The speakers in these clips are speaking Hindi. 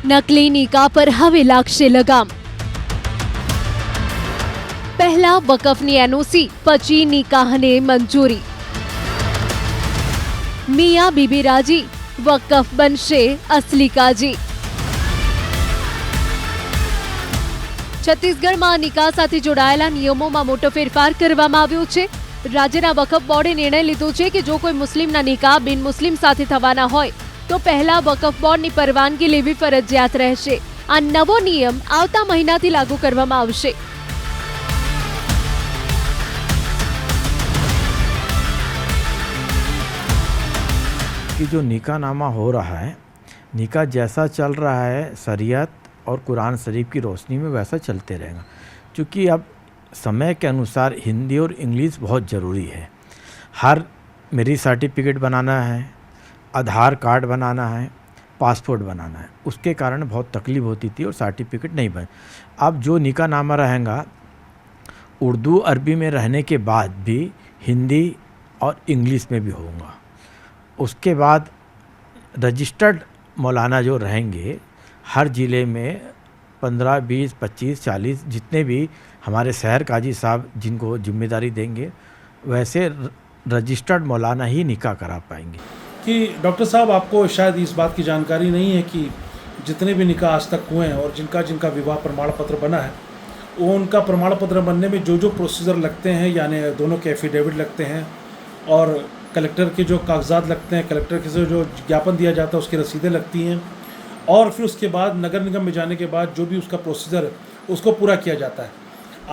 નકલી નિકાહ પર હવે લાગશે લગામ। પહેલા વકફની એનઓસી, પછી નિકાહને મંજૂરી। મિયા બીબી રાજી, વકફ બનશે અસલી કાજી। છત્તીસગઢમાં નિકાહ સાથે જોડાયેલા નિયમોમાં મોટો ફેરફાર કરવામાં આવ્યો છે। રાજ્યના વકફ બોર્ડે નિર્ણય લીધો છે કે જો કોઈ મુસ્લિમના નિકાહ બિન મુસ્લિમ સાથે થવાના હોય તો પહેલા વકફ બોર્ડની પરવાનગી લેવી ફરજિયાત રહેશે। આ નવો નિયમ આવતા મહિનાથી લાગુ કરવામાં આવશે। कि जो निकाहनामा हो रहा है, निकाह जैसा चल रहा है शरीयत और कुरान शरीफ की रोशनी में वैसा चलते रहेगा। क्योंकि अब समय के अनुसार हिंदी और इंग्लिश बहुत ज़रूरी है। हर मैरिज सर्टिफिकेट बनाना है, आधार कार्ड बनाना है, पासपोर्ट बनाना है, उसके कारण बहुत तकलीफ होती थी और सर्टिफिकेट नहीं बने। अब जो निकाहनामा रहेगा उर्दू अरबी में रहने के बाद भी हिंदी और इंग्लिश में भी होगा। उसके बाद रजिस्टर्ड मौलाना जो रहेंगे हर ज़िले में 15, 20, 25, 40 जितने भी हमारे शहर काजी साहब जिनको जिम्मेदारी देंगे वैसे रजिस्टर्ड मौलाना ही निकाह करा पाएंगे। कि डॉक्टर साहब आपको शायद इस बात की जानकारी नहीं है कि जितने भी निकाह आज तक हुए हैं और जिनका विवाह प्रमाण पत्र बना है वो उनका प्रमाण पत्र बनने में जो जो प्रोसीजर लगते हैं, यानी दोनों के एफिडेविट लगते हैं और कलेक्टर के जो कागजात लगते हैं, कलेक्टर के से जो ज्ञापन दिया जाता है उसकी रसीदें लगती हैं और फिर उसके बाद नगर निगम में जाने के बाद जो भी उसका प्रोसीजर है उसको पूरा किया जाता है।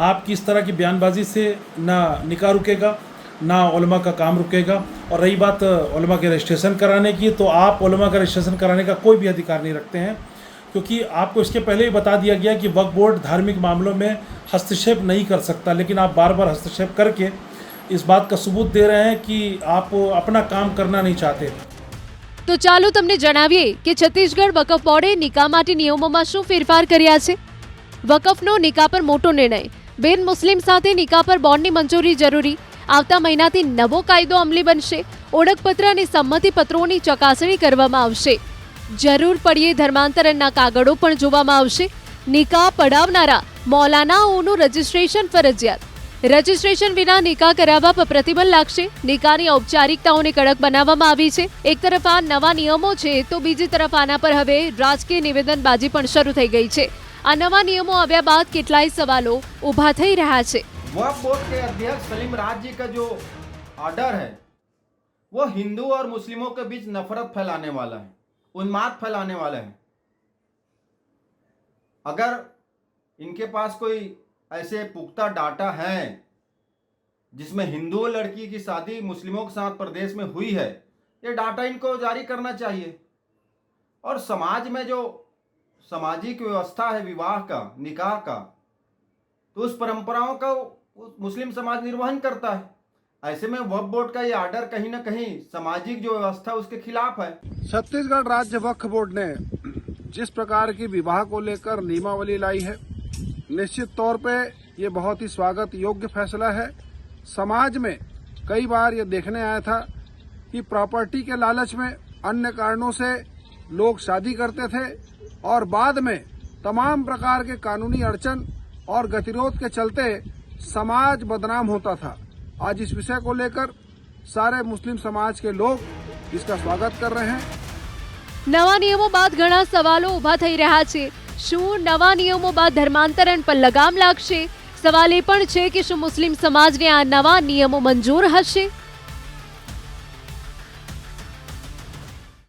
आपकी इस तरह की बयानबाजी से ना निकाह रुकेगा ना उलमा का काम रुकेगा। और रही बात उलमा के रजिस्ट्रेशन कराने की, तो आप उलमा का रजिस्ट्रेशन कराने का कोई भी अधिकार नहीं रखते हैं, क्योंकि आपको इसके पहले ही बता दिया गया कि वक्फ बोर्ड धार्मिक मामलों में हस्तक्षेप नहीं कर सकता। लेकिन आप बार बार हस्तक्षेप करके इस बात का सबूत दे रहे हैं कि आप अपना काम करना नहीं चाहते। તો ચાલો તમને જણાવીએ કે છત્તીસગઢ વકફ બોર્ડે નિકાહ માટે નિયમોમાં શું ફેરફાર કર્યા છે। વકફનો નિકાહ પર મોટો નિર્ણય, બિન મુસ્લિમ સાથે નિકાહ પર બોર્ડની મંજૂરી જરૂરી। આવતા મહિનાથી નવો કાયદો અમલી બનશે। ઓળખપત્ર અને સંમતિ પત્રોની ચકાસણી કરવામાં આવશે। જરૂર પડીએ ધર્માંતરણના કાગળો પણ જોવામાં આવશે। નિકાહ પડાવનારા મૌલાનાઓનું રજીસ્ટ્રેશન ફરજિયાત। રજીસ્ટ્રેશન વિના નિકાહ કરાવવા પર પ્રતિબંધ લાગશે। નિકાહની ઔપચારિકતાઓને કડક બનાવવામાં આવી છે। એક તરફ આ નવા નિયમો છે તો બીજી તરફ આના પર હવે રાજકીય નિવેદનબાજી પણ શરૂ થઈ ગઈ છે। આ નવા નિયમો આવ્યા બાદ કેટલાય સવાલો ઊભા થઈ રહ્યા છે। वक्फ बोर्ड के अध्यक्ष सलीम राज जी का जो ऑर्डर है वो हिंदू और मुस्लिमों के बीच नफरत फैलाने वाला है, उन्माद फैलाने वाला है। अगर इनके पास कोई ऐसे पुख्ता डाटा है जिसमें हिंदू लड़की की शादी मुस्लिमों के साथ प्रदेश में हुई है, ये डाटा इनको जारी करना चाहिए। और समाज में जो सामाजिक व्यवस्था है विवाह का, निकाह का, तो उस परंपराओं का मुस्लिम समाज निर्वहन करता है। ऐसे में वक्फ बोर्ड का ये आर्डर कहीं ना कहीं सामाजिक जो व्यवस्था उसके खिलाफ है। छत्तीसगढ़ राज्य वक्फ बोर्ड ने जिस प्रकार की विवाह को लेकर नियमावली लाई है, निश्चित तौर पे ये बहुत ही स्वागत योग्य फैसला है। समाज में कई बार ये देखने आया था कि प्रॉपर्टी के लालच में अन्य कारणों से लोग शादी करते थे और बाद में तमाम प्रकार के कानूनी अड़चन और गतिरोध के चलते समाज बदनाम होता था। आज इस विषय को लेकर सारे मुस्लिम समाज के लोग इसका स्वागत कर रहे हैं। નવા નિયમો બાદ ઘણા સવાલો ઊભા થઈ રહ્યા છે। શું નવા નિયમો બાદ ધર્માંતરણ પર લગામ લાગશે? સવાલ એ પણ છે કે શું મુસ્લિમ સમાજને આ નવા નિયમો મંજૂર હશે?